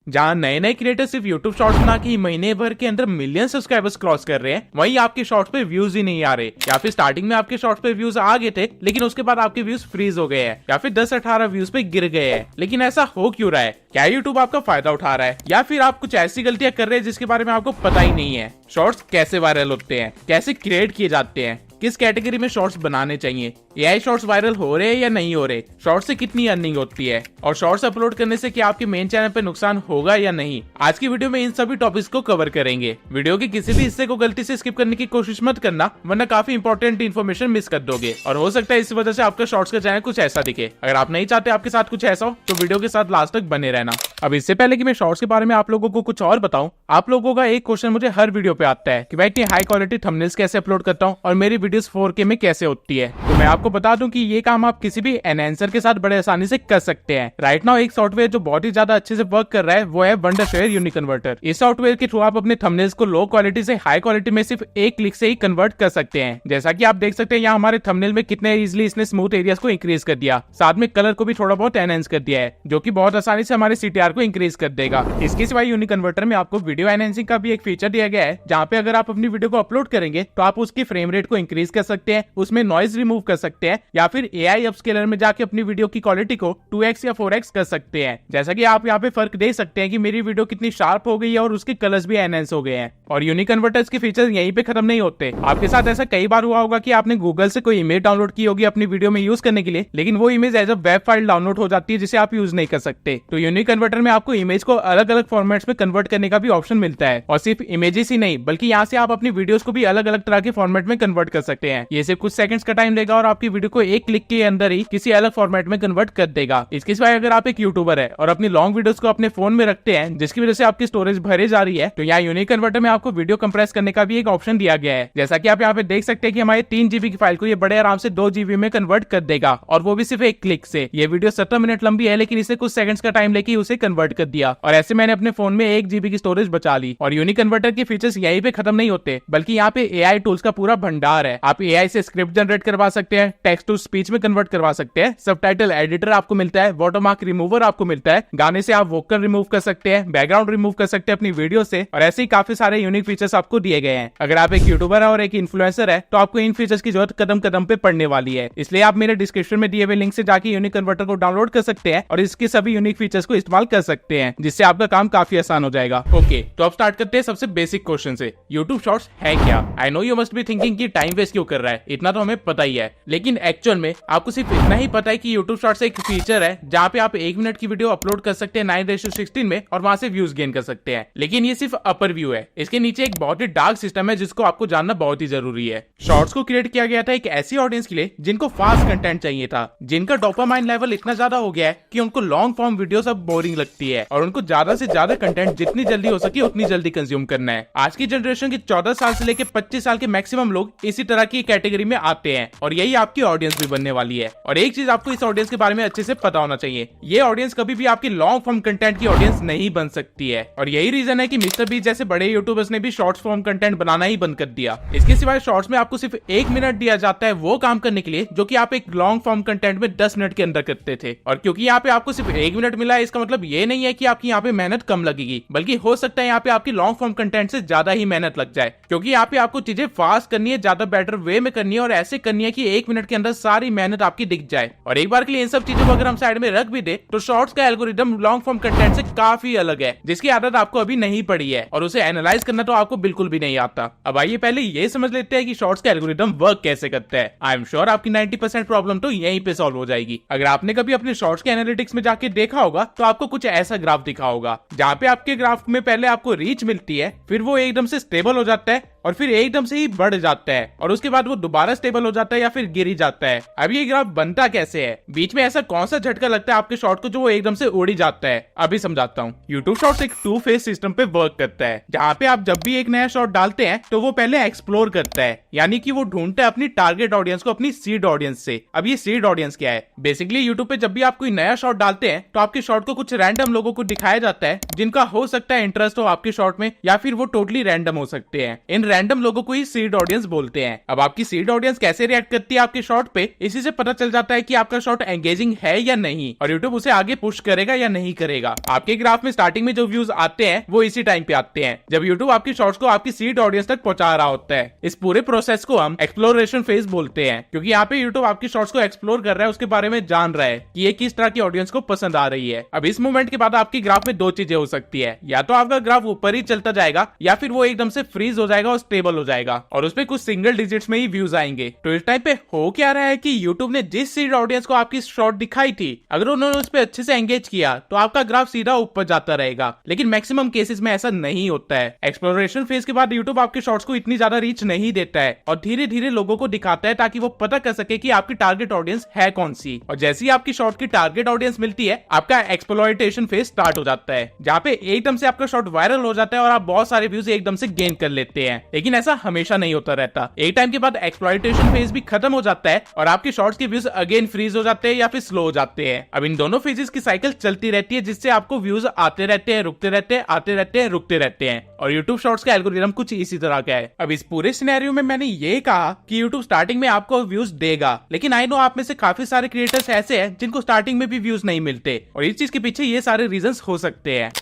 जहाँ नए नए क्रिएटर सिर्फ यूट्यूब शॉर्ट्स बना के महीने भर के अंदर मिलियन सब्सक्राइबर्स क्रॉस कर रहे हैं, वहीं आपके शॉर्ट्स पे व्यूज ही नहीं आ रहे, या फिर स्टार्टिंग में आपके शॉर्ट्स पे व्यूज आ गए थे लेकिन उसके बाद आपके व्यूज फ्रीज हो गए हैं, या फिर 10-18 व्यूज पे गिर गए हैं। लेकिन ऐसा हो क्यों रहा है? क्या यूट्यूब आपका फायदा उठा रहा है, या फिर आप कुछ ऐसी गलतियां कर रहे हैं जिसके बारे में आपको पता ही नहीं है? शॉर्ट्स कैसे वायरल होते हैं, कैसे क्रिएट किए जाते हैं, किस कैटेगरी में शॉर्ट्स बनाने चाहिए, एआई शॉर्ट्स वायरल हो रहे हैं या नहीं हो रहे, शॉर्ट्स से कितनी अर्निंग होती है, और शॉर्ट्स अपलोड करने से क्या आपके मेन चैनल पे नुकसान होगा या नहीं, आज की वीडियो में इन सभी टॉपिक्स को कवर करेंगे। वीडियो के किसी भी हिस्से को गलती से स्किप करने की कोशिश मत करना, वरना काफी इंपॉर्टेंट इन्फॉर्मेशन मिस कर दोगे, और हो सकता है इस वजह से आपका शॉर्ट्स का चैनल कुछ ऐसा दिखे। अगर आप नहीं चाहते आपके साथ कुछ ऐसा हो तो वीडियो के साथ लास्ट तक बने रहना। अब इससे पहले कि मैं शॉर्ट्स के बारे में आप लोगों को कुछ और बताऊं, आप लोगों का एक क्वेश्चन मुझे हर वीडियो पे आता है कि भाई इतनी हाई क्वालिटी थंबनेल्स कैसे अपलोड करता हूं और मेरी वीडियोस 4K में कैसे होती है। तो मैं आपको बता दूं कि ये काम आप किसी भी एनहांसर के साथ बड़े आसानी से कर सकते हैं। राइट नाउ एक सॉफ्टवेयर जो बहुत ही ज्यादा अच्छे से वर्क कर रहा है वो है वंडरशेयर यूनिकन्वर्टर। इस सॉफ्टवेयर के थ्रू आप अपने थंबनेल्स को लो क्वालिटी से हाई क्वालिटी में सिर्फ एक क्लिक से ही कन्वर्ट कर सकते हैं। जैसा कि आप देख सकते हैं यहाँ हमारे थंबनेल में कितने इजिली इसने स्मूथ एरियाज को इंक्रीज कर दिया, साथ में कलर को भी थोड़ा बहुत एनहांस कर दिया है, जो कि बहुत आसानी से हमारे CTR को इंक्रीज कर देगा। इसके सिवाय यूनिकन्वर्टर में आपको वीडियो एनहांसिंग का भी एक फीचर दिया गया है, जहाँ पे अगर आप अपनी वीडियो को अपलोड करेंगे तो आप उसकी फ्रेम रेट को इंक्रीज कर सकते हैं, उसमें नॉइज रिमूव कर सकते हैं, या फिर एआई अपस्केलर में जाके अपनी वीडियो की क्वालिटी को 2x या 4x कर सकते हैं। जैसा कि आप यहाँ पे फर्क देख सकते हैं कि मेरी वीडियो कितनी शार्प हो गई है और उसके कलर्स भी एनहांस हो गए हैं। और यूनिकन्वर्टर्स के फीचर्स यहीं पे खत्म नहीं होते। आपके साथ ऐसा कई बार हुआ होगा कि आपने गूगल से कोई इमेज डाउनलोड की होगी अपनी वीडियो में यूज करने के लिए, लेकिन वो image as a web file download हो जाती है जिसे आप यूज नहीं कर सकते। तो यूनिकन्वर्टर में आपको इमेज को अलग अलग फॉर्मेट्स में कन्वर्ट करने का भी ऑप्शन मिलता है, और सिर्फ इमेजेस ही नहीं बल्कि यहाँ से आप अपनी वीडियोस को भी अलग अलग तरह के फॉर्मेट में कन्वर्ट कर सकते हैं। ये सिर्फ कुछ सेकंड्स का टाइम लेगा और आपकी वीडियो को एक क्लिक के अंदर ही किसी अलग फॉर्मेट में कन्वर्ट कर देगा। इसके सिवाय अगर आप एक यूट्यूबर है और अपनी लॉन्ग वीडियोस को अपने फोन में रखते हैं जिसकी वजह से आपकी स्टोरेज भरे जा रही है, तो यहाँ यूनिकन्वर्टर में आपको वीडियो कंप्रेस करने का भी एक ऑप्शन दिया गया है। जैसा कि आप यहाँ पे देख सकते हैं कि हमारे 3 GB की फाइल को ये बड़े आराम से 2 GB में कन्वर्ट कर देगा, और वो भी सिर्फ एक क्लिक से। ये वीडियो 17 मिनट लंबी है लेकिन इसे कुछ सेकंड्स का टाइम लेके उसे कन्वर्ट कर दिया, और ऐसे मैंने अपने फोन में 1 GB की स्टोरेज बचा ली। और यूनिकन्वर्टर के फीचर्स यहीं पे खत्म नहीं होते, बल्कि यहाँ पे एआई टूल्स का पूरा भंडार है। आप एआई से स्क्रिप्ट जनरेट करवा सकते हैं, टेक्स्ट टू स्पीच में कन्वर्ट करवा सकते हैं, सबटाइटल एडिटर आपको मिलता है, वाटरमार्क रिमूवर आपको मिलता है, गाने से आप वोकल रिमूव कर सकते हैं, बैकग्राउंड रिमूव कर सकते हैं अपनी वीडियो से, और ऐसे ही काफी सारे यूनिक फीचर्स आपको दिए गए हैं। अगर आप एक यूट्यूबर है और एक इन्फ्लुएंसर है तो आपको इन फीचर्स की जरूरत कदम कदम पे पड़ने वाली है, इसलिए आप मेरे डिस्क्रिप्शन में दिए हुए लिंक से जाके यूनिकन्वर्टर को डाउनलोड कर सकते हैं और इसके सभी यूनिक फीचर्स को इस्तेमाल कर सकते हैं, जिससे आपका काम काफी आसान हो जाएगा। ओके, तो अब स्टार्ट करते हैं सबसे बेसिक क्वेश्चन से, यूट्यूब शॉर्ट्स है क्या? I know you must be thinking कि टाइम वेस्ट क्यों कर रहा है, इतना तो हमें पता ही है, लेकिन एक्चुअल में आपको सिर्फ इतना ही पता है कि यूट्यूब शॉर्ट्स एक फीचर है जहाँ पे आप 1 मिनट की वीडियो अपलोड कर सकते हैं 9:16 में और वहां से व्यूज गेन कर सकते हैं। लेकिन ये सिर्फ अपर व्यू है, इसके नीचे एक बहुत ही डार्क सिस्टम है जिसको आपको जानना बहुत ही जरूरी है। शॉर्ट्स को क्रिएट किया गया था एक ऐसी ऑडियंस के लिए जिनको फास्ट कंटेंट चाहिए था, जिनका डोपामाइन लेवल इतना ज्यादा हो गया है कि उनको लॉन्ग फॉर्म वीडियोस अब बोरिंग लगती है, और उनको ज्यादा से ज्यादा कंटेंट जितनी जल्दी हो सके उतनी जल्दी कंज्यूम करना है। आज की जनरेशन के 14 साल से लेकर 25 साल के मैक्सिमम लोग इसी तरह की कैटेगरी में आते हैं, और यही आपकी ऑडियंस भी बनने वाली है। और एक चीज आपको इस ऑडियंस के बारे में अच्छे से पता होना चाहिए, ये ऑडियंस कभी भी आपकी लॉन्ग फॉर्म कंटेंट की ऑडियंस नहीं बन सकती है, और यही रीजन है कि मिस्टर बीस्ट जैसे बड़े यूट्यूबर्स ने भी शॉर्ट्स फॉर्म कंटेंट बनाना ही बंद कर दिया। इसके सिवाय शॉर्ट्स में आपको सिर्फ 1 मिनट दिया जाता है वो काम करने के लिए जो कि आप एक लॉन्ग फॉर्म कंटेंट में 10 मिनट के अंदर करते थे, और क्योंकि यहाँ पे आपको सिर्फ 1 मिनट मिला है, इसका मतलब ये नहीं है कि आपकी यहाँ पे मेहनत कम लगेगी, बल्कि हो सकता है यहाँ पे आपकी लॉन्ग फॉर्म कंटेंट से ज्यादा ही मेहनत लग जाए, क्योंकि यहाँ पे आपको चीजें फास्ट करनी है, ज्यादा बेटर वे में करनी है, और ऐसे करनी है कि 1 मिनट के अंदर सारी मेहनत आपकी दिख जाए। और एक बार के लिए इन सब चीजों को अगर हम साइड में रख भी दे तो शॉर्ट्स का एल्गोरिदम लॉन्ग फॉर्म कंटेंट से काफी अलग है, जिसकी आदत आपको अभी नहीं पड़ी है, और उसे एनालाइज करना तो आपको बिल्कुल भी नहीं आता। अब आइए पहले ये समझ लेते हैं कि शॉर्ट्स का एल्गोरिदम वर्क कैसे करता है। आई एम श्योर आपकी 90% प्रॉब्लम तो यहीं पे सॉल्व हो जाएगी। अगर आपने कभी अपने शॉर्ट्स के एनालिटिक्स में जाके देखा होगा तो आपको कुछ ऐसा ग्राफ दिखा होगा, जहाँ पे आपके ग्राफ में पहले आपको रीच मिलती है, फिर वो एकदम से स्टेबल हो जाता है, और फिर एकदम से ही बढ़ जाता है, और उसके बाद वो दोबारा स्टेबल हो जाता है या फिर गिर ही जाता है। अब ये ग्राफ बनता कैसे है? बीच में ऐसा कौन सा झटका लगता है आपके शॉर्ट को जो वो एकदम से उड़ ही जाता है? अभी समझाता हूँ। यूट्यूब शॉर्ट्स एक 2 फेज सिस्टम पे वर्क करता है, जहाँ पे आप जब भी एक नया शॉर्ट डालते हैं तो वो पहले एक्सप्लोर करता है, यानी कि वो ढूंढता है अपनी टारगेट ऑडियंस को अपनी सीड ऑडियंस से। अब ये सीड ऑडियंस क्या है? बेसिकली यूट्यूब पे जब भी आप कोई नया शॉर्ट डालते हैं तो आपके शॉर्ट को कुछ रैंडम लोगों को दिखाया जाता है जिनका हो सकता है इंटरेस्ट हो आपके शॉर्ट में, या फिर वो टोटली रैंडम हो सकते हैं। इन रैंडम लोगों को ही सीड ऑडियंस बोलते हैं। अब आपकी सीड ऑडियंस कैसे रिएक्ट करती है आपके शॉर्ट पे, इसी से पता चल जाता है कि आपका शॉर्ट एंगेजिंग है या नहीं, और यूट्यूब उसे आगे पुश करेगा या नहीं करेगा। आपके ग्राफ में स्टार्टिंग में जो व्यूज आते हैं वो इसी टाइम पे आते हैं जब यूट्यूब आपकी शॉर्ट्स को आपकी सीड ऑडियंस तक पहुंचा रहा होता है। इस पूरे प्रोसेस को हम एक्सप्लोरेशन फेज बोलते हैं, क्योंकि यहाँ पे यूट्यूब आपकी शॉर्ट्स को एक्सप्लोर कर रहा है, उसके बारे में जान रहा है कि ये किस तरह की ऑडियंस को पसंद आ रही है। अब इस मोमेंट के बाद आपकी ग्राफ में दो चीजें हो सकती है, या तो आपका ग्राफ ऊपर ही चलता जाएगा या फिर वो एकदम से फ्रीज हो जाएगा और स्टेबल हो जाएगा और उसपे कुछ सिंगल डिजिट्स में ही व्यूज आएंगे। तो इस टाइम पे हो क्या रहा है कि यूट्यूब ने जिस सीड ऑडियंस को आपकी शॉर्ट दिखाई थी, अगर उन्होंने उस पर अच्छे से एंगेज किया तो आपका ग्राफ सीधा ऊपर जाता रहेगा, लेकिन मैक्सिमम केसेस में ऐसा नहीं होता है। एक्सप्लोरेशन फेज के बाद यूट्यूब आपके शॉर्ट्स को इतनी ज्यादा रीच नहीं देता है और धीरे धीरे लोगों को दिखाता है ताकि वो पता कर सके कि आपकी टारगेट ऑडियंस है कौन सी। और जैसे ही आपकी शॉर्ट की टारगेट ऑडियंस मिलती है, आपका एक्सप्लॉयटेशन फेज स्टार्ट हो जाता है, जहाँ पे एकदम से आपका शॉर्ट वायरल हो जाता है और आप बहुत सारे व्यूज एकदम से गेन कर लेते हैं। लेकिन ऐसा हमेशा नहीं होता रहता। एक टाइम के बाद एक्सप्लॉयटेशन फेज भी खत्म हो जाता है और आपके शॉर्ट्स के व्यूज अगेन फ्रीज हो जाते हैं या फिर स्लो हो जाते हैं। अब इन दोनों फेजेस की साइकिल चलती रहती है, जिससे आपको व्यूज आते रहते हैं, रुकते रहते हैं, आते रहते हैं, रुकते रहते हैं। और YouTube शॉर्ट्स का एल्गोरिथम कुछ इसी तरह का है। अब इस पूरे सिनेरियो में मैंने ये कहा कि YouTube स्टार्टिंग में आपको व्यूज देगा, लेकिन आई नो आप में से काफी सारे क्रिएटर्स ऐसे हैं जिनको स्टार्टिंग में भी व्यूज नहीं मिलते, और इस चीज के पीछे ये सारे रीजंस हो सकते हैं।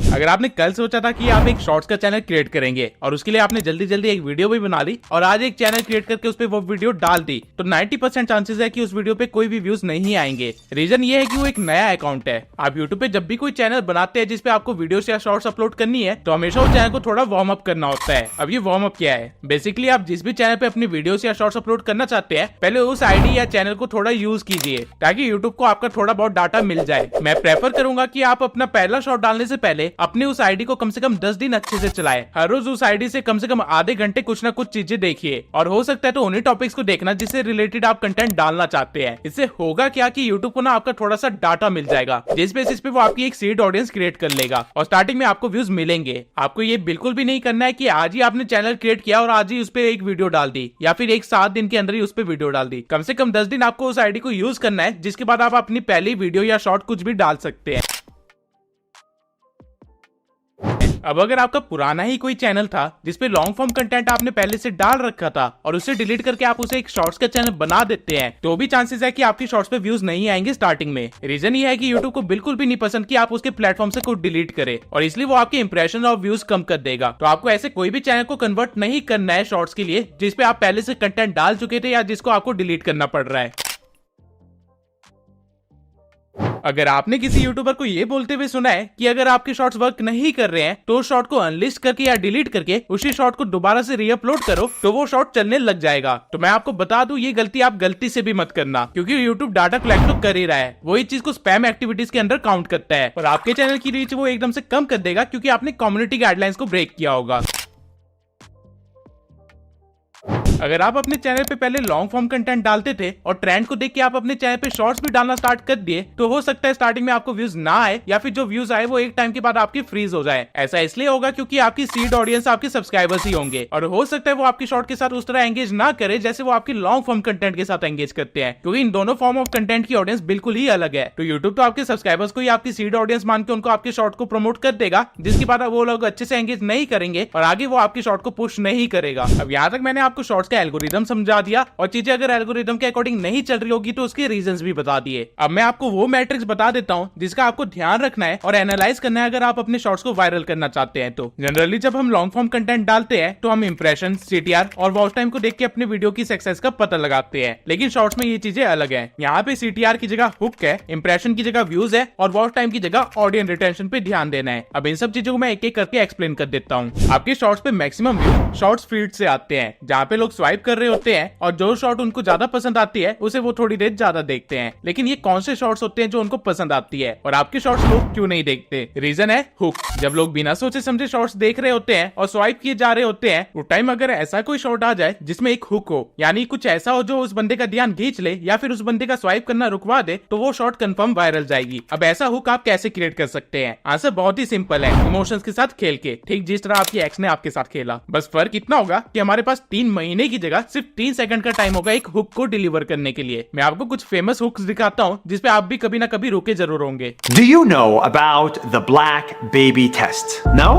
अगर आपने कल सोचा था कि आप एक शॉर्ट्स का चैनल क्रिएट करेंगे और उसके लिए आपने जल्दी जल्दी एक वीडियो भी बना ली और आज एक चैनल क्रिएट करके उस पर वो वीडियो डाल दी, तो 90% चांसेस है कि उस वीडियो पे कोई भी व्यूज नहीं आएंगे। रीजन ये है कि वो एक नया अकाउंट है। आप यूट्यूब पे जब भी कोई चैनल बनाते हैं जिसपे आपको वीडियोस या शॉर्ट्स अपलोड करनी है, तो हमेशा उस चैनल को थोड़ा वार्म अप करना होता है। अब ये वार्म अप क्या है? बेसिकली आप जिस भी चैनल पे अपनी वीडियोस या शॉर्ट्स अपलोड करना चाहते हैं, पहले उस आईडी या चैनल को थोड़ा यूज कीजिए ताकि यूट्यूब को आपका थोड़ा बहुत डाटा मिल जाए। मैं प्रेफर करूंगा कि आप अपना पहला शॉर्ट डालने से पहले अपने उस आईडी को कम से कम 10 दिन अच्छे से चलाएं। हर रोज उस आईडी से कम आधे घंटे कुछ ना कुछ चीजें देखिए, और हो सकता है तो उन्हीं टॉपिक्स को देखना जिससे रिलेटेड आप कंटेंट डालना चाहते हैं। इससे होगा क्या कि यूट्यूब को ना आपका थोड़ा सा डाटा मिल जाएगा, जिस बेसिस पे वो आपकी एक सीड ऑडियंस क्रिएट कर लेगा और स्टार्टिंग में आपको व्यूज मिलेंगे। आपको ये बिल्कुल भी नहीं करना है कि आज ही आपने चैनल क्रिएट किया और आज ही उस पर एक वीडियो डाल दी, या फिर एक 7 दिन के अंदर ही उस पर वीडियो डाल दी। कम से कम 10 दिन आपको उस आईडी को यूज करना है, जिसके बाद आप अपनी पहली वीडियो या शॉर्ट कुछ भी डाल सकते हैं। अब अगर आपका पुराना ही कोई चैनल था जिसपे लॉन्ग फॉर्म कंटेंट आपने पहले से डाल रखा था और उसे डिलीट करके आप उसे एक शॉर्ट्स का चैनल बना देते हैं, तो भी चांसेस है कि आपकी शॉर्ट्स पे व्यूज नहीं आएंगे स्टार्टिंग में। रीजन ये है कि यूट्यूब को बिल्कुल भी नहीं पसंद कि आप उसके प्लेटफॉर्म से कुछ डिलीट करे, और इसलिए वो आपके इंप्रेशन और व्यूज कम कर देगा। तो आपको ऐसे कोई भी चैनल को कन्वर्ट नहीं करना है शॉर्ट्स के लिए जिसपे आप पहले से कंटेंट डाल चुके थे या जिसको आपको डिलीट करना पड़ रहा है। अगर आपने किसी यूट्यूबर को ये बोलते हुए सुना है कि अगर आपके शॉर्ट्स वर्क नहीं कर रहे हैं तो उस शॉर्ट को अनलिस्ट करके या डिलीट करके उसी शॉर्ट को दोबारा से रीअपलोड करो तो वो शॉर्ट चलने लग जाएगा, तो मैं आपको बता दूं ये गलती आप गलती से भी मत करना, क्योंकि यूट्यूब डाटा कलेक्ट तो कर ही रहा है, वो इस चीज को स्पैम एक्टिविटीज के अंदर काउंट करता है और आपके चैनल की रीच वो एकदम से कम कर देगा क्योंकि आपने कम्युनिटी गाइडलाइंस को ब्रेक किया होगा। अगर आप अपने चैनल पे पहले लॉन्ग फॉर्म कंटेंट डालते थे और ट्रेंड को देख के आप अपने चैनल पे शॉर्ट्स भी डालना स्टार्ट कर दिए, तो हो सकता है स्टार्टिंग में आपको व्यूज ना आए या फिर जो व्यूज आए वो एक टाइम के बाद आपकी फ्रीज हो जाए। ऐसा इसलिए होगा क्योंकि आपकी सीड ऑडियंस आपके सब्सक्राइबर्स ही होंगे, और हो सकता है वो आपकी शॉर्ट के साथ उस तरह एंगेज ना करे जैसे वो आपकी लॉन्ग फॉर्म कंटेंट के साथ एंगेज करते हैं, क्योंकि इन दोनों फॉर्म ऑफ कंटेंट की ऑडियंस बिल्कुल ही अलग है। तो यूट्यूब तो आपके सब्सक्राइबर्स को ही आपकी सीड ऑडियंस मान के उनको आपके शॉर्ट को प्रमोट कर देगा, जिसके बाद वो लोग अच्छे से एंगेज नहीं करेंगे और आगे वो आपकी शॉर्ट को पुश नहीं करेगा। अब यहाँ तक मैंने आपको शॉर्ट्स का एल्गोरिथम समझा दिया और चीजें अगर एल्गोरिथम के अकॉर्डिंग नहीं चल रही होगी तो उसके रीजंस भी बता दिए। अब मैं आपको वो मैट्रिक्स बता देता हूं जिसका आपको ध्यान रखना है और एनालाइज करना है अगर आप अपने शॉर्ट्स को वायरल करना चाहते हैं। तो जनरली जब हम लॉन्ग फॉर्म कंटेंट डालते हैं तो हम इंप्रेशन, सीटीआर और वॉच टाइम को देख के अपने वीडियो की सक्सेस का पता लगाते हैं, लेकिन शॉर्ट्स में ये चीजें अलग है। यहाँ पे सीटीआर की जगह हुक है, इंप्रेशन की जगह व्यूज है और वॉच टाइम की जगह ऑडियंस रिटेंशन पे ध्यान देना है। अब इन सब चीजों को मैं एक एक करके एक्सप्लेन कर देता हूँ। आपके शॉर्ट्स पे मैक्सिमम व्यू शॉर्ट्स फीड से आते हैं, जहाँ पे लोग स्वाइप कर रहे होते हैं और जो शॉर्ट उनको ज्यादा पसंद आती है उसे वो थोड़ी देर ज्यादा देखते हैं। लेकिन ये कौन से शॉर्ट्स होते हैं जो उनको पसंद आती है और आपके शॉर्ट्स लोग क्यों नहीं देखते? रीजन है हुक। जब लोग बिना सोचे समझे शॉर्ट्स देख रहे होते हैं और स्वाइप किए जा रहे होते हैं, वो टाइम अगर ऐसा कोई शॉर्ट आ जाए जिसमें एक हुक हो, यानी कुछ ऐसा हो जो उस बंदे का ध्यान खींच ले या फिर उस बंदे का स्वाइप करना रुकवा दे, तो वो शॉर्ट कंफर्म वायरल जाएगी। अब ऐसा हुक आप कैसे क्रिएट कर सकते हैं? आंसर बहुत ही सिंपल है, इमोशंस के साथ खेल के, ठीक जिस तरह आपकी एक्स ने आपके साथ खेला। बस फर्क इतना होगा कि हमारे पास 3 महीने प्ले की जगह सिर्फ 3 सेकंड का टाइम होगा एक हुक को डिलीवर करने के लिए। मैं आपको कुछ फेमस हुक्स दिखाता हूँ जिसपे आप भी कभी ना कभी रुके जरूर होंगे। Do you know about the black baby test? No?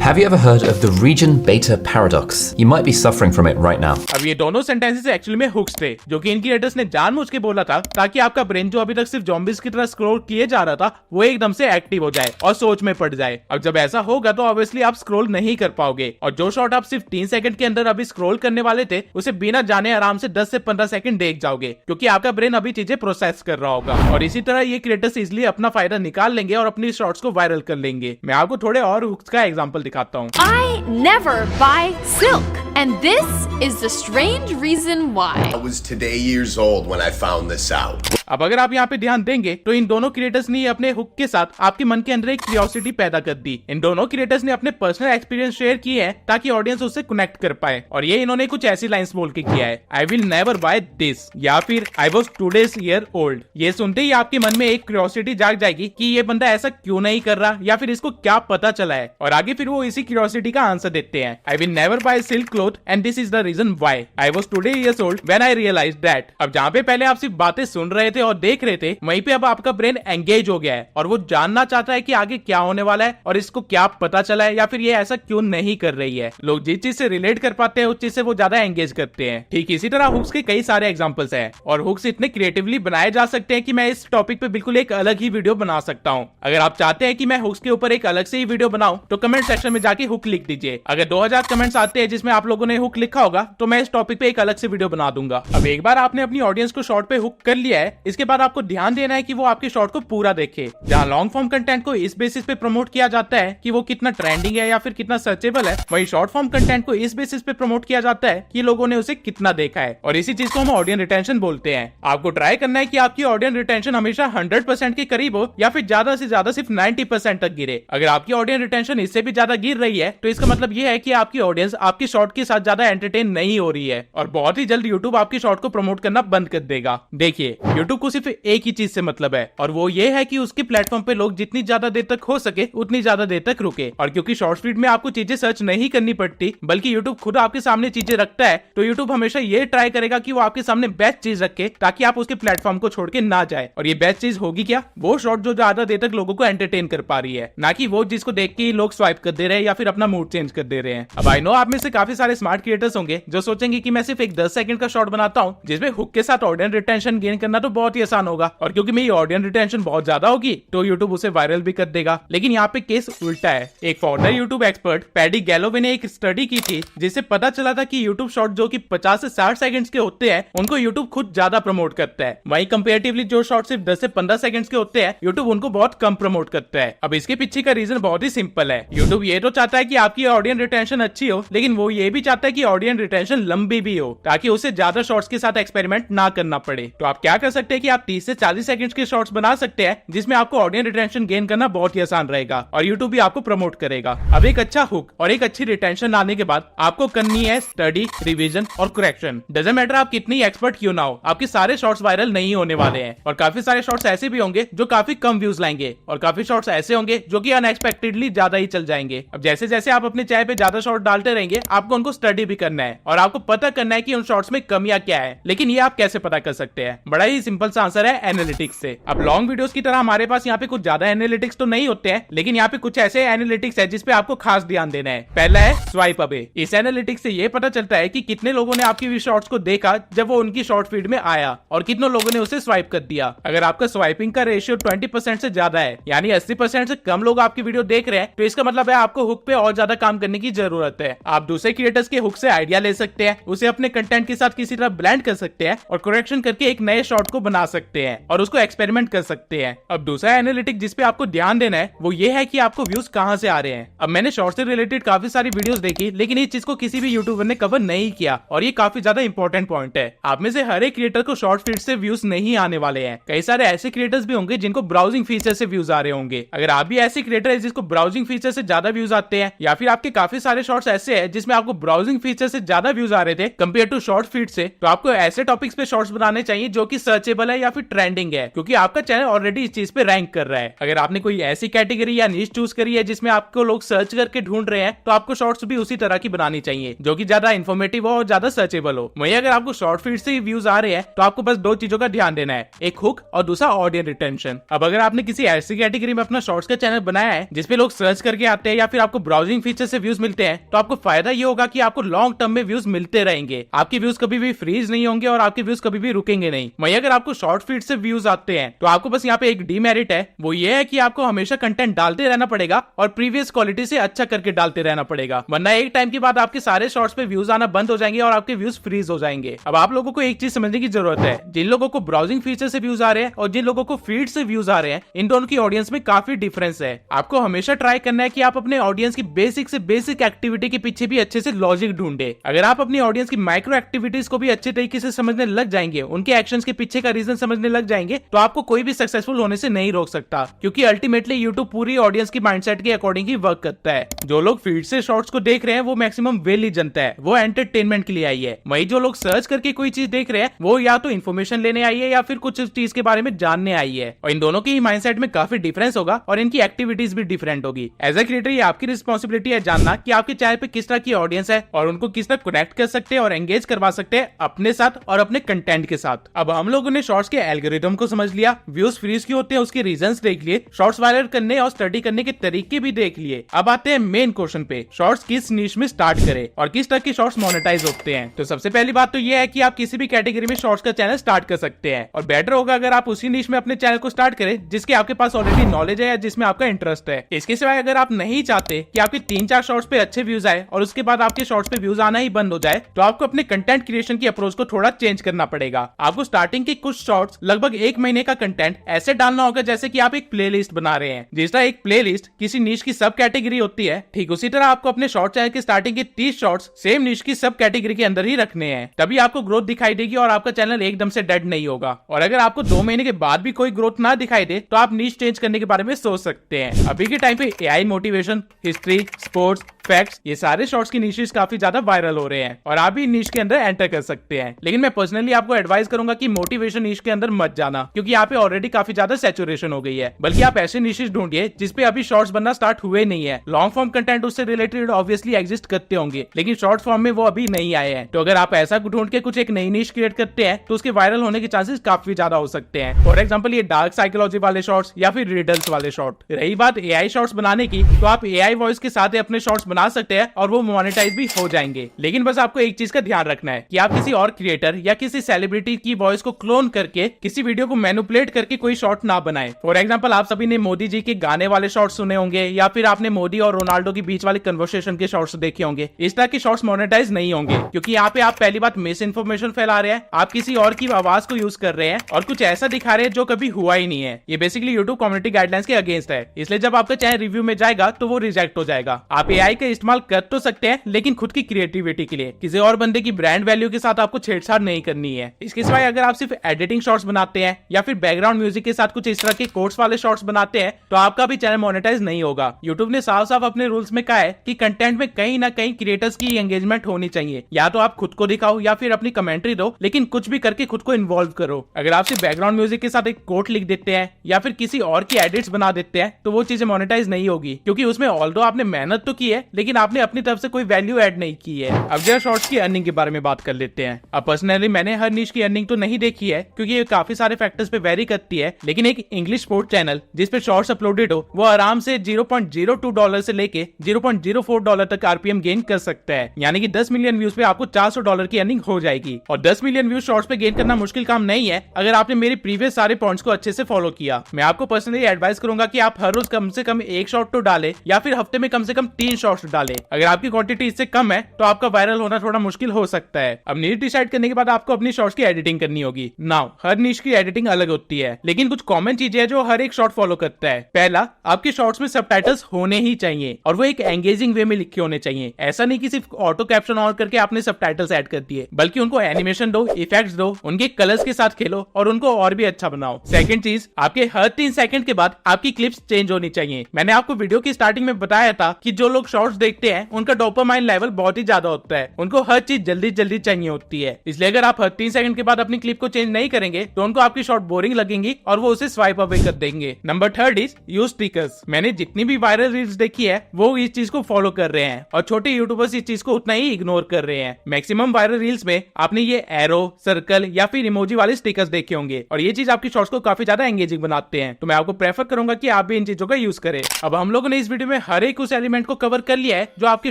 Have you ever heard of the region beta paradox? You might be suffering from it right now. अब ये दोनों सेंटेंसेस एक्चुअली में हुक्स थे जो कि इन क्रिएटर्स ने जानबूझ के बोला था ताकि आपका ब्रेन जो अभी तक सिर्फ ज़ॉम्बीज की तरह स्क्रॉल किए जा रहा था वो एकदम से एक्टिव हो जाए और सोच में पड़ जाए। अब जब ऐसा होगा तो ऑब्वियसली आप स्क्रॉल नहीं कर पाओगे और जो शॉट आप सिर्फ 3 सेकंड के अंदर अभी स्क्रॉल करने वाले थे उसे बिना जाने आराम से 10 से 15 सेकंड देख जाओगे क्योंकि आपका ब्रेन अभी चीजें प्रोसेस कर रहा होगा। और इसी तरह ये क्रिएटर्स इसलिए अपना फायदा निकाल लेंगे और अपनी शॉर्ट्स को वायरल कर लेंगे। मैं आपको थोड़े और हुक्स का एग्जांपल दिखाता हूँ। I never buy silk, and this is the strange reason why. I was today years old when I found this out. अब अगर आप यहाँ पे ध्यान देंगे तो इन दोनों क्रिएटर्स ने अपने हुक के साथ आपके मन के अंदर एक क्यूरियोसिटी पैदा कर दी। इन दोनों क्रिएटर्स ने अपने पर्सनल एक्सपीरियंस शेयर किए हैं ताकि ऑडियंस उससे कनेक्ट कर पाए और ये इन्होंने कुछ ऐसी लाइंस बोल के किया है, I will never buy this या फिर I was 2 days year old. ये सुनते ही आपके मन में एक क्यूरियोसिटी जाग जाएगी कि ये बंदा ऐसा क्यों नहीं कर रहा या फिर इसको क्या पता चला है और आगे फिर वो इसी क्यूरियोसिटी का आंसर देते हैं, I will never buy silk cloth and this is the reason why I was 2 days year old when I realised that. अब जहाँ पे पहले आप सिर्फ बातें सुन रहे थे और देख रहे थे वहीं पे अब आपका ब्रेन एंगेज हो गया है और वो जानना चाहता है कि आगे क्या होने वाला है और इसको क्या पता चला है या फिर ये ऐसा क्यों नहीं कर रही है। लोग जिस चीज से रिलेट कर पाते हैं उस चीज से वो ज्यादा एंगेज करते हैं। ठीक इसी तरह हुक्स के कई सारे एग्जांपल्स हैं और हुक्स इतने क्रिएटिवली बनाए जा सकते हैं कि मैं इस टॉपिक पे बिल्कुल एक अलग ही वीडियो बना सकता हूँ। अगर आप चाहते हैं कि मैं हुक्स के ऊपर एक अलग से ही वीडियो बनाऊं तो कमेंट सेक्शन में जाके हुक लिख दीजिए। अगर 2000 कमेंट्स आते हैं जिसमें आप लोगों ने हुक लिखा होगा तो मैं इस टॉपिक पे एक अलग से वीडियो बना दूंगा। अब एक बार आपने अपनी ऑडियंस को शॉर्ट पे हुक कर लिया है, इसके बाद आपको ध्यान देना है कि वो आपके शॉर्ट को पूरा देखे। जहाँ लॉन्ग फॉर्म कंटेंट को इस बेसिस पे प्रमोट किया जाता है कि वो कितना ट्रेंडिंग है या फिर कितना सर्चेबल है, वही शॉर्ट फॉर्म कंटेंट को इस बेसिस पे प्रमोट किया जाता है कि लोगों ने उसे कितना देखा है और इसी चीज को हम ऑडियंस रिटेंशन बोलते हैं। आपको ट्राई करना है कि आपकी ऑडियंस रिटेंशन हमेशा 100% के करीब हो या फिर ज्यादा से ज्यादा सिर्फ 90% तक गिरे। अगर आपकी ऑडियंस रिटेंशन इससे भी ज्यादा गिर रही है तो इसका मतलब ये है कि आपकी ऑडियंस आपकी शॉर्ट के साथ ज्यादा एंटरटेन नहीं हो रही है और बहुत ही जल्द यूट्यूब आपकी शॉर्ट को प्रमोट करना बंद कर देगा। देखिए, यूट्यूब को सिर्फ एक ही चीज से मतलब है और वो ये है कि उसके प्लेटफॉर्म पे लोग जितनी ज्यादा देर तक हो सके उतनी ज्यादा देर तक रुके। और क्योंकि शॉर्ट फीड में आपको चीजें सर्च नहीं करनी पड़ती बल्कि यूट्यूब खुद आपके सामने चीजें रखता है, तो यूट्यूब हमेशा ये ट्राई करेगा कि वो आपके सामने बेस्ट चीज रखे ताकि आप उसके प्लेटफॉर्म को छोड़ के ना जाए। और ये बेस्ट चीज होगी क्या? वो शॉर्ट जो ज्यादा देर तक लोगों को एंटरटेन कर पा रही है, ना कि वो जिसको देख के लोग स्वाइप कर दे रहे हैं या फिर अपना मूड चेंज कर दे रहे हैं। अब आई नो आप में से काफी सारे स्मार्ट क्रिएटर्स होंगे जो सोचेंगे कि मैं सिर्फ एक 10 सेकंड का शॉर्ट बनाता हूँ जिसमें हुक के साथ ऑडियंस रिटेंशन गेन करना तो बहुत ही आसान होगा और क्योंकि मेरी ऑडियंस रिटेंशन बहुत ज्यादा होगी तो यूट्यूब उसे वायरल भी कर देगा। लेकिन यहाँ पे केस उल्टा है। एक foreigner YouTube expert paddy Galloway ने एक स्टडी की थी जिससे पता चला था कि यूट्यूब शॉर्ट जो कि 50 से 60 सेकंड्स के होते हैं उनको यूट्यूब खुद ज्यादा प्रमोट करता है, वहीं कंपैरेटिवली जो शॉर्ट सिर्फ 10 से 15 सेकंड्स के होते हैं यूट्यूब उनको बहुत कम प्रमोट करता है। अब इसके पीछे का रीजन बहुत ही सिंपल है। यूट्यूब ये तो चाहता है कि आपकी ऑडियंस रिटेंशन अच्छी हो, लेकिन वो ये भी चाहता है कि ऑडियंस रिटेंशन लंबी भी हो ताकि उसे ज्यादा शॉर्ट्स के साथ एक्सपेरिमेंट ना करना पड़े। तो आप क्या कर सकते हैं कि आप 30 से 40 सेकंड्स के शॉर्ट्स बना सकते हैं जिसमें आपको ऑडियंस रिटेंशन गेन करना बहुत ही आसान रहेगा और यूट्यूब भी आपको प्रमोट करेगा। अब एक अच्छा हुक और एक अच्छी रिटेंशन आने के बाद आपको करनी है स्टडी, रिवीजन और करेक्शन। डजंट मैटर आप कितनी एक्सपर्ट क्यों ना हो, आपके सारे शॉर्ट्स वायरल नहीं होने वाले हैं और काफी सारे शॉर्ट्स ऐसे भी होंगे जो काफी कम व्यूज लाएंगे और काफी शॉर्ट्स ऐसे होंगे जो कि अनएक्सपेक्टेडली ज्यादा ही चल जाएंगे। अब जैसे जैसे आप अपने चाय पे ज्यादा शॉर्ट डालते रहेंगे आपको उनको स्टडी भी करना है और आपको पता करना है कि उन शॉर्ट्स में कमियां क्या है। लेकिन ये आप कैसे पता कर सकते हैं? बड़ा ही सिंपल सा आंसर है, एनालिटिक्स से। अब लॉन्ग वीडियोस की तरह हमारे पास यहाँ पे कुछ ज्यादा एनालिटिक्स तो नहीं होते हैं, लेकिन यहाँ पे कुछ ऐसे एनालिटिक्स है जिसपे आपको खास ध्यान देना है। पहला है स्वाइप अवे। इस एनालिटिक्स से ये पता चलता है कि कितने लोगों ने आपकी शॉर्ट्स को देखा जब वो उनकी शॉर्ट फीड में आया और कितने लोगों ने उसे स्वाइप कर दिया। अगर आपका स्वाइपिंग का रेशियो 20% से ज्यादा है, यानी 80% से कम लोग आपकी वीडियो देख रहे हैं, तो इसका मतलब है आपको हुक पे और ज्यादा काम करने की जरूरत है। आप दूसरे क्रिएटर्स के हुक से आइडिया ले सकते हैं, उसे अपने कंटेंट के साथ किसी तरह ब्लेंड कर सकते हैं और करेक्शन करके एक नए शॉर्ट को बना सकते हैं और उसको एक्सपेरिमेंट कर सकते हैं। अब दूसरा एनालिटिक जिसपे आपको ध्यान देना है वो ये है कि आपको व्यूज कहां से आ रहे हैं। अब मैंने शॉर्ट से रिलेटेड काफी सारी वीडियोस देखी, लेकिन इस चीज को किसी भी यूट्यूबर ने कवर नहीं किया और ये काफी ज्यादा इंपॉर्टेंट पॉइंट है। आप में से हर एक क्रिएटर को शॉर्ट फीड से व्यूज नहीं आने वाले हैं। कई सारे ऐसे क्रिएटर्स भी होंगे जिनको ब्राउजिंग फीचर से व्यूज आ रहे होंगे। अगर आप भी ऐसे क्रिएटर है जिसको ब्राउजिंग फीचर से ज्यादा व्यूज आते हैं या फिर आपके काफी सारे शॉर्ट्स ऐसे हैं जिसमें आपको ब्राउजिंग फीचर से ज्यादा व्यूज आ रहे थे कंपेयर टू शॉर्ट फीड से, तो आपको ऐसे टॉपिक्स पे शॉर्ट्स बनाने चाहिए जो कि सर्चेबल है या फिर ट्रेंडिंग है, क्योंकि आपका चैनल ऑलरेडी इस चीज पे रैंक कर रहा है। अगर आपने कोई ऐसी कैटेगरी या नीश चूज करी है जिसमें आपको लोग सर्च करके ढूंढ रहे हैं, तो आपको शॉर्ट्स भी उसी तरह की बनानी चाहिए जो कि ज्यादा इन्फॉर्मेटिव हो और ज्यादा सर्चेबल हो। वहीं अगर आपको शॉर्ट फीड से व्यूज आ रहे हैं तो आपको बस दो चीजों का ध्यान देना है, एक हुक और दूसरा ऑडियंस रिटेंशन। अब अगर आपने किसी ऐसी कैटेगरी में अपना शॉर्ट्स का चैनल बनाया है जिसपे लोग सर्च करके आते हैं या फिर आपको ब्राउजिंग फीचर से व्यूज मिलते हैं, तो आपको फायदा ये होगा कि आपको लॉन्ग टर्म में व्यूज मिलते रहेंगे, आपके व्यूज कभी भी फ्रीज नहीं होंगे और आपके व्यूज कभी भी रुकेंगे नहीं। वहीं अगर आपको शॉर्ट फीड से व्यूज आते हैं तो आपको बस यहाँ पे एक डीमेरिट है, वो ये है कि आपको हमेशा कंटेंट डालते रहना पड़ेगा और प्रीवियस क्वालिटी से अच्छा करके डालते रहना पड़ेगा, वरना एक टाइम के बाद आपके सारे शॉर्ट्स पे व्यूज आना बंद हो जाएंगे और आपके व्यूज फ्रीज हो जाएंगे। अब आप लोगों को एक चीज समझने की जरूरत है, जिन लोगों को ब्राउजिंग फीचर से व्यूज आ रहे हैं और जिन लोगों को फीड से व्यूज आ रहे हैं, इन दोनों की ऑडियंस में काफी डिफरेंस है। आपको हमेशा ट्राई करना है कि आप अपने ऑडियंस की बेसिक से बेसिक एक्टिविटी के पीछे भी अच्छे से लॉजिक ढूंढे। अगर आप अपनी ऑडियंस की माइक्रो एक्टिविटीज को भी अच्छे तरीके से समझने लग जाएंगे, उनके एक्शंस के पीछे का रीजन समझने लग जाएंगे, तो आपको कोई भी सक्सेसफुल होने से नहीं रोक सकता, क्योंकि अल्टीमेटली यूट्यूब पूरी ऑडियंस की माइंडसेट के अकॉर्डिंग ही वर्क करता है। जो लोग फीड से शॉर्ट्स को देख रहे हैं वो मैक्सिमम वेल ही जनता है, वो एंटरटेनमेंट के लिए आई है। वही जो लोग सर्च करके कोई चीज देख रहे हैं वो या तो इन्फॉर्मेशन लेने आई है या फिर कुछ चीज के बारे में जानने आई है, और इन दोनों की माइंडसेट में काफी डिफरेंस होगा और इनकी एक्टिविटीज भी डिफरेंट होगी। एज ए क्रिएटर ये आपकी रिस्पॉन्सिबिलिटी है जानना कि आपके चैनल पे किस तरह की ऑडियंस है और उनको किस तरह कनेक्ट कर सकते हैं और एंगेज करवा सकते हैं अपने साथ और अपने कंटेंट के साथ। अब हम लोगों ने शॉर्ट्स के एल्गोरिथम को समझ लिया, व्यूज फ्रीज क्यों होते हैं उसके रीजंस देख लिए, शॉर्ट्स वायरल करने और स्टडी करने के तरीके भी देख लिए। अब आते हैं मेन क्वेश्चन पे, शॉर्ट्स किस नीश में स्टार्ट करें और किस तरह के शॉर्ट्स मोनेटाइज होते हैं। तो सबसे पहली बात तो ये है कि आप किसी भी कैटेगरी में शॉर्ट्स का चैनल स्टार्ट कर सकते हैं, और बेटर होगा अगर आप उसी नीश में अपने चैनल को स्टार्ट करें जिसके आपके पास ऑलरेडी नॉलेज है या जिसमें आपका इंटरेस्ट है। इसके सिवाय अगर आप नहीं चाहते कि आपके 3-4 शॉर्ट्स पे अच्छे व्यूज आए और उसके बाद आपके शॉर्ट्स पे व्यूज आना ही बंद हो जाए, तो आपको अपने कंटेंट क्रिएशन की अप्रोच को थोड़ा चेंज करना पड़ेगा। आपको स्टार्टिंग के कुछ शॉर्ट्स लगभग 1 महीने का कंटेंट ऐसे डालना होगा जैसे कि आप एक प्लेलिस्ट बना रहे हैं। जिस तरह एक प्लेलिस्ट किसी नीश की सब कैटेगरी होती है, ठीक उसी तरह आपको अपने शॉर्ट चैनल के स्टार्टिंग के 30 शॉर्ट्स सेम नीश की सब कैटेगरी के अंदर ही रखने हैं, तभी आपको ग्रोथ दिखाई देगी और आपका चैनल एकदम से डेड नहीं होगा। और अगर आपको 2 महीने के बाद भी कोई ग्रोथ ना दिखाई दे तो आप नीश चेंज करने के बारे में सोच सकते हैं। अभी के टाइम पे AI, motivation, history, sports, facts, ये सारे शॉर्ट्स की नीशेस काफी ज्यादा वायरल हो रहे हैं और आप भी नीश के अंदर एंटर कर सकते हैं। लेकिन मैं पर्सनली आपको एडवाइस करूंगा कि मोटिवेशन नीश के अंदर मत जाना, क्योंकि यहाँ पे ऑलरेडी काफी ज्यादा सैचुरेशन हो गई है। बल्कि आप ऐसे नीशेस ढूंढिए जिसपे अभी शॉर्ट्स बनना स्टार्ट हुए नहीं है। लॉन्ग फॉर्म कंटेंट उससे रिलेटेड ऑब्वियसली एग्जिस्ट करते होंगे, लेकिन शॉर्ट फॉर्म में वो अभी नहीं आए हैं। तो अगर आप ऐसा ढूंढ के कुछ एक नई नीश क्रिएट करते हैं तो उसके वायरल होने के चांसेस काफी ज्यादा हो सकते हैं। फॉर एग्जाम्पल ये डार्क साइकोलॉजी वाले शॉर्ट्स या फिर रिडल्स वाले शॉर्ट। रही बात एआई शॉर्ट्स बनाने की, तो आप एआई वॉइस के साथ अपने शॉर्ट्स बना सकते हैं और वो मोनेटाइज भी हो जाएंगे। लेकिन बस आपको एक चीज का ध्यान रखना है कि आप किसी और क्रिएटर या किसी सेलिब्रिटी की वॉइस को क्लोन करके किसी वीडियो को मैनिपुलेट करके कोई शॉर्ट ना बनाए। फॉर एग्जांपल आप सभी ने मोदी जी के गाने वाले शॉर्ट्स सुने होंगे या फिर आपने मोदी और रोनाल्डो के बीच वाले कन्वर्सेशन के शॉर्ट्स देखे होंगे। इस तरह के शॉर्ट्स मोनेटाइज नहीं होंगे, क्योंकि यहाँ पे आप पहली बात मिस इन्फॉर्मेशन फैला रहे हैं, आप किसी और की आवाज को यूज कर रहे हैं और कुछ ऐसा दिखा रहे हैं जो कभी हुआ ही नहीं है। ये बेसिकली यूट्यूब कम्युनिटी गाइडलाइंस के अगेंस्ट है, इसलिए जब आपका चैनल रिव्यू में जाएगा तो वो रिजेक्ट हो जाएगा। आप एआई का इस्तेमाल कर तो सकते हैं, लेकिन खुद की क्रिएटिविटी के लिए, किसी और बंदे की ब्रांड वैल्यू के साथ आपको छेड़छाड़ नहीं करनी है। इसके सिवाय अगर आप सिर्फ एडिटिंग शॉर्ट्स बनाते हैं या फिर बैकग्राउंड म्यूजिक के साथ कुछ इस तरह के कोट्स वाले शॉर्ट्स बनाते हैं तो आपका भी चैनल मोनेटाइज नहीं होगा। यूट्यूब ने साफ साफ अपने रूल्स में कहा है कि कंटेंट में कहीं ना कहीं क्रिएटर्स की एंगेजमेंट होनी चाहिए। या तो आप खुद को दिखाओ या फिर अपनी कमेंट्री दो, लेकिन कुछ भी करके खुद को इन्वॉल्व करो। अगर आप सिर्फ बैकग्राउंड म्यूजिक के साथ एक कोट लिख देते हैं या फिर किसी और की एडिट्स बना देते हैं तो वो चीजें मोनेटाइज नहीं होगी, क्योंकि उसमें ऑल्दो आपने मेहनत तो की है लेकिन आपने अपनी तरफ से कोई वैल्यू ऐड नहीं की है। अब जरा शॉर्ट्स की अर्निंग के बारे में बात कर लेते हैं। अब पर्सनली मैंने हर नीश की अर्निंग तो नहीं देखी है, क्योंकि ये काफी सारे फैक्टर्स पे वेरी करती है, लेकिन एक इंग्लिश स्पोर्ट चैनल जिस पे शॉर्ट्स अपलोडेड हो वो आराम से $0.02 से लेके $0.04 तक आरपीएम गेन कर सकता है। यानी कि 10 मिलियन व्यूज पे आपको $400 की अर्निंग हो जाएगी। और 10 मिलियन व्यूज शॉर्ट्स पे गेन करना मुश्किल काम नहीं है अगर आपने मेरे प्रीवियस सारे पॉइंट्स को अच्छे से फॉलो किया। मैं आपको पर्सनली एडवाइस करूंगा कि आप हर रोज कम से कम 1 शॉर्ट तो डाले या फिर हफ्ते में कम से कम 3 शॉर्ट्स डाले। अगर आपकी क्वांटिटी इससे कम है तो आपका वायरल होना थोड़ा मुश्किल हो सकता है। अब नीश डिसाइड करने के बाद आपको अपनी शॉर्ट्स की एडिटिंग करनी होगी। नाउ हर नीश की एडिटिंग अलग होती है, लेकिन कुछ कॉमन चीजें हैं जो हर एक शॉर्ट फॉलो करता है। पहला, आपके शॉर्ट्स में सबटाइटल्स होने ही चाहिए और वो एक एंगेजिंग वे में लिखे होने चाहिए। ऐसा नहीं कि सिर्फ ऑटो कैप्शन ऑन करके आपने सबटाइटल्स ऐड कर दिए, बल्कि उनको एनिमेशन दो, इफेक्ट्स दो, उनके कलर्स के साथ खेलो और उनको और भी अच्छा बनाओ। सेकंड चीज, आपके हर 3 सेकंड के बाद आपकी क्लिप्स चेंज होनी चाहिए। मैंने आपको वीडियो की स्टार्टिंग में बताया था कि जो लोग शॉर्ट्स शॉर्ट्स देखते हैं उनका डोपामाइन लेवल बहुत ही ज्यादा होता है, उनको हर चीज जल्दी जल्दी चाहिए होती है। इसलिए अगर आप हर 3 सेकंड के बाद अपनी क्लिप को चेंज नहीं करेंगे तो उनको आपकी शॉर्ट बोरिंग लगेंगी और वो उसे स्वाइप अवे कर देंगे। Number 3 is use stickers. मैंने जितनी भी वायरल रील्स देखी है वो इस चीज को फॉलो कर रहे हैं और छोटे यूट्यूबर्स इस चीज को उतना ही इग्नोर कर रहे हैं। मैक्सिमम वायरल रील्स में आपने ये एरो, सर्कल या फिर इमोजी वाले स्टिकर्स देखे होंगे और ये चीज आपकी शॉर्ट्स को काफी ज्यादा एंगेजिंग बनाते हैं। तो मैं आपको प्रेफर करूंगा कि आप भी इन चीजों का यूज करें। अब हम लोगों ने इस वीडियो में हर एक उस एलिमेंट को कवर कर लिया है जो आपके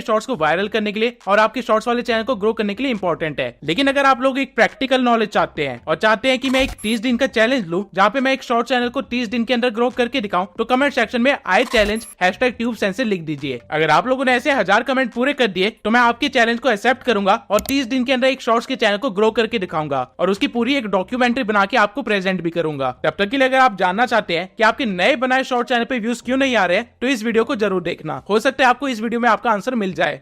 शॉर्ट्स को वायरल करने के लिए और आपके शॉर्ट्स वाले चैनल को ग्रो करने के लिए इंपॉर्टेंट है। लेकिन अगर आप लोग एक प्रैक्टिकल नॉलेज चाहते हैं और चाहते हैं कि मैं एक 30 दिन का चैलेंज लूं जहां पे मैं एक शॉर्ट चैनल को 30 दिन के अंदर ग्रो करके दिखाऊं, तो कमेंट सेक्शन में आई चैलेंज #TubeSensei लिख दीजिए। अगर आप लोगों ने ऐसे 1000 कमेंट पूरे कर दिए तो मैं आपके चैलेंज को एक्सेप्ट करूंगा और 30 दिन के अंदर एक शॉर्ट्स के चैनल को ग्रो करके दिखाऊंगा और उसकी पूरी एक डॉक्यूमेंट्री बना के आपको प्रेजेंट भी करूंगा। तब तक के लिए अगर आप जानना चाहते हैं कि आपके नए बनाए शॉर्ट चैनल पे व्यूज क्यों नहीं आ रहे हैं तो इस वीडियो को जरूर देखना, हो सकता है आपको इस वीडियो में आपका आंसर मिल जाए।